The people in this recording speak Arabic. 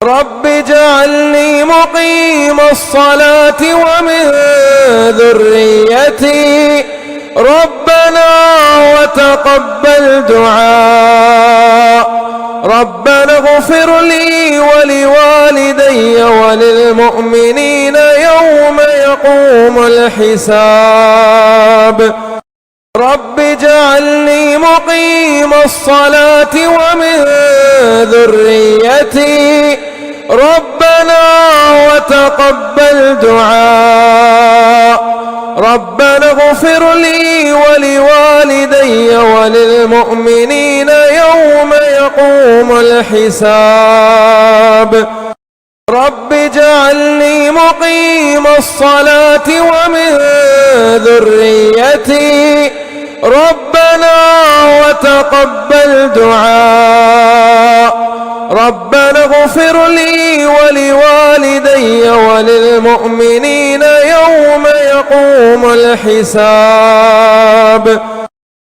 رب اجعلني مقيم الصلاة ومن ذريتي ربنا وتقبل دعاء. ربنا اغفر لي ولوالدي وللمؤمنين يوم يقوم الحساب. رب اجعلني مقيم الصلاة ومن ذريتي ربنا وتقبل دعاء. ربنا اغفر لي ولوالدي وللمؤمنين يوم يقوم الحساب. رب اجعلني مقيم الصلاة ومن ذريتي ربنا وتقبل دعاء. ربنا اغفر لي ولوالدي وللمؤمنين يوم يقوم الحساب.